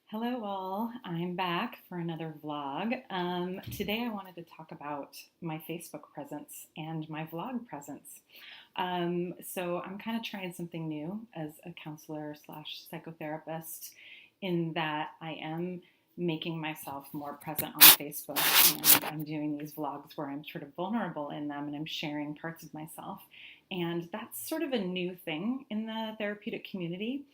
Hello, all. I'm back for another vlog. Today, I wanted to talk about my Facebook presence and my vlog presence. So, I'm kind of trying something new as a counselor slash psychotherapist in that I am making myself more present on Facebook, and I'm doing these vlogs where I'm sort of vulnerable in them and I'm sharing parts of myself. And that's sort of a new thing in the therapeutic community,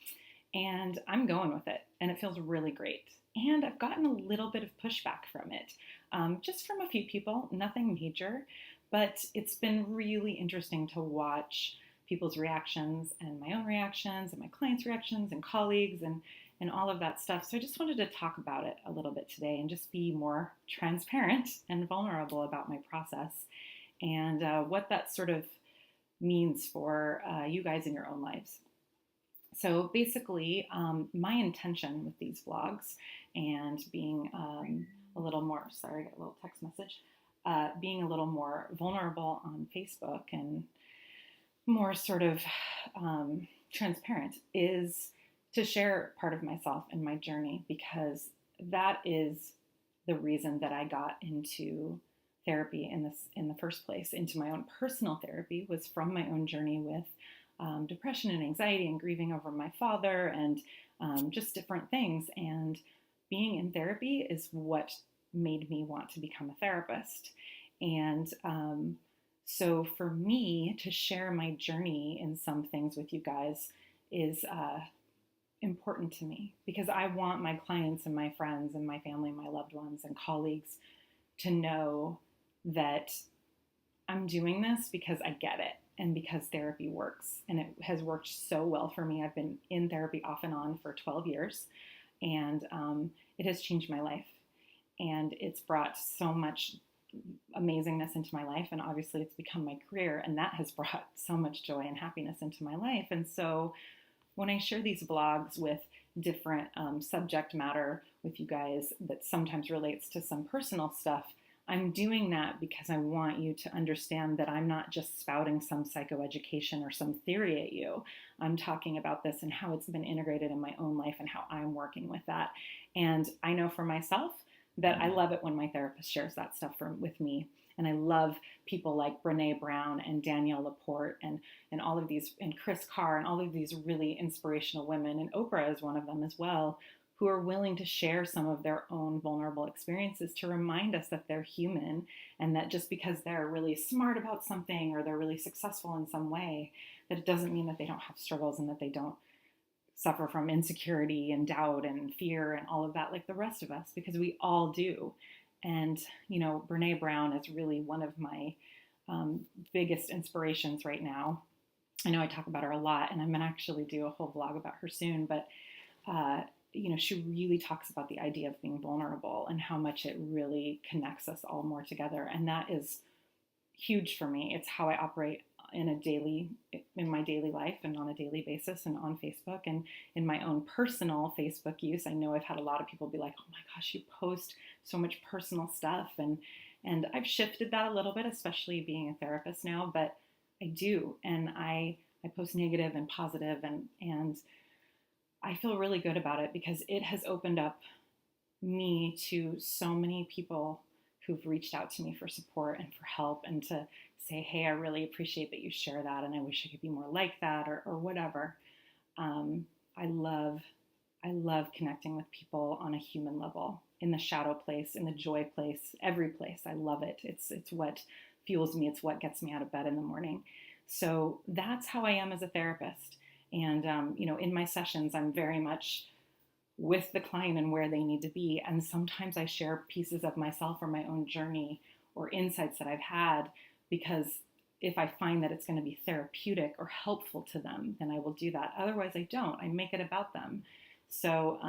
and I'm going with it, and it feels really great. And I've gotten a little bit of pushback from it, just from a few people, nothing major, but it's been really interesting to watch people's reactions and my own reactions and my clients' reactions and colleagues and all of that stuff. So I just wanted to talk about it a little bit today and just be more transparent and vulnerable about my process and what that sort of means for you guys in your own lives. So basically, my intention with these vlogs and being a little more, sorry, I got a little text message, being a little more vulnerable on Facebook and more sort of transparent is to share part of myself and my journey, because that is the reason that I got into therapy in the first place. Into my own personal therapy was from my own journey with depression and anxiety and grieving over my father and just different things. And being in therapy is what made me want to become a therapist. And so for me to share my journey in some things with you guys is important to me, because I want my clients and my friends and my family, my loved ones and colleagues to know that I'm doing this because I get it and because therapy works. And it has worked so well for me. I've been in therapy off and on for 12 years, and it has changed my life. And it's brought so much amazingness into my life. And obviously, it's become my career, and that has brought so much joy and happiness into my life. And so when I share these blogs with different subject matter with you guys that sometimes relates to some personal stuff, I'm doing that because I want you to understand that I'm not just spouting some psychoeducation or some theory at you. I'm talking about this and how it's been integrated in my own life and how I'm working with that. And I know for myself that I love it when my therapist shares that stuff with me. And I love people like Brene Brown and Danielle Laporte and all of these, and Chris Carr, and all of these really inspirational women. And Oprah is one of them as well, who are willing to share some of their own vulnerable experiences to remind us that they're human, and that just because they're really smart about something or they're really successful in some way, that it doesn't mean that they don't have struggles and that they don't suffer from insecurity and doubt and fear and all of that like the rest of us, because we all do. And, you know, Brene Brown is really one of my biggest inspirations right now. I know I talk about her a lot, and I'm going to actually do a whole vlog about her soon, but you know, she really talks about the idea of being vulnerable and how much it really connects us all more together. And that is huge for me. It's how I operate in my daily life and on a daily basis and on Facebook and in my own personal Facebook use. I know I've had a lot of people be like, oh my gosh, you post so much personal stuff. And I've shifted that a little bit, especially being a therapist now, but I do. And I post negative and positive, and I feel really good about it because it has opened up me to so many people who've reached out to me for support and for help, and to say, hey, I really appreciate that you share that, and I wish I could be more like that, or whatever. I love connecting with people on a human level, in the shadow place, in the joy place, every place. I love it. It's what fuels me. It's what gets me out of bed in the morning. So that's how I am as a therapist. And, you know, in my sessions, I'm very much with the client and where they need to be. And sometimes I share pieces of myself or my own journey or insights that I've had, because if I find that it's going to be therapeutic or helpful to them, then I will do that. Otherwise, I don't. I make it about them. So,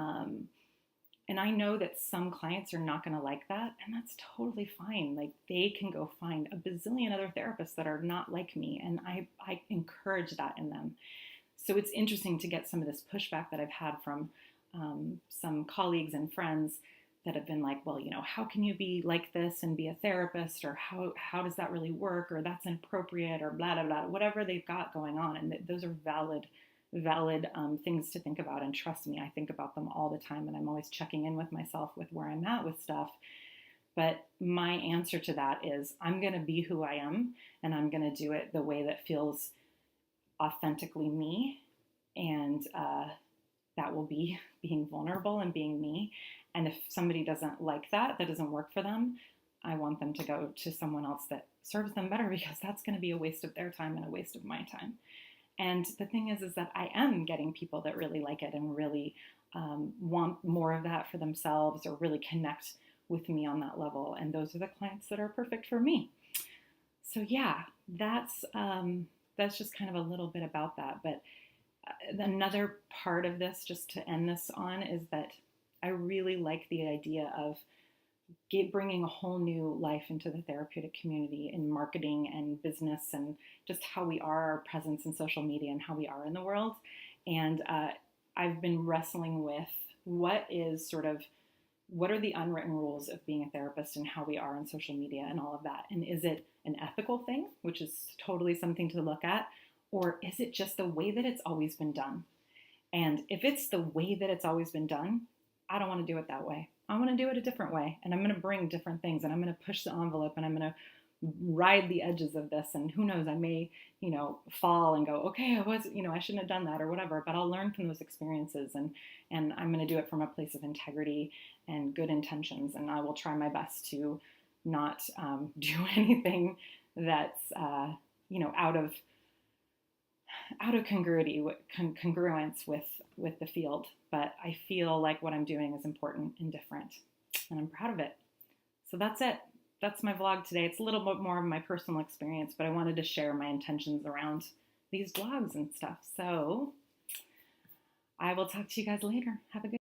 and I know that some clients are not going to like that, and that's totally fine. Like, they can go find a bazillion other therapists that are not like me, and I encourage that in them. So it's interesting to get some of this pushback that I've had from some colleagues and friends that have been like, well, you know, how can you be like this and be a therapist, or how does that really work, or that's inappropriate, or blah, blah, blah, whatever they've got going on. And those are valid valid things to think about. And trust me, I think about them all the time, and I'm always checking in with myself with where I'm at with stuff. But my answer to that is I'm going to be who I am, and I'm going to do it the way that feels authentically me. And that will be being vulnerable and being me. And if somebody doesn't like that, that doesn't work for them, I want them to go to someone else that serves them better, because that's going to be a waste of their time and a waste of my time. And the thing is that I am getting people that really like it and really want more of that for themselves, or really connect with me on that level. And those are the clients that are perfect for me. So yeah, that's just kind of a little bit about that. But another part of this, just to end this on, is that I really like the idea of bringing a whole new life into the therapeutic community in marketing and business, and just how we are, our presence in social media, and how we are in the world. And I've been wrestling with what are the unwritten rules of being a therapist, and how we are on social media and all of that. And is it an ethical thing, which is totally something to look at, or is it just the way that it's always been done? And if it's the way that it's always been done, I don't want to do it that way. I want to do it a different way, and I'm going to bring different things, and I'm going to push the envelope, and I'm going to ride the edges of this. And who knows, I may, fall and go, okay, I shouldn't have done that or whatever, but I'll learn from those experiences, and I'm going to do it from a place of integrity and good intentions. And I will try my best to not do anything that's, out of congruence with the field. But I feel like what I'm doing is important and different, and I'm proud of it. So that's it. That's my vlog today. It's a little bit more of my personal experience, but I wanted to share my intentions around these vlogs and stuff. So I will talk to you guys later. Have a good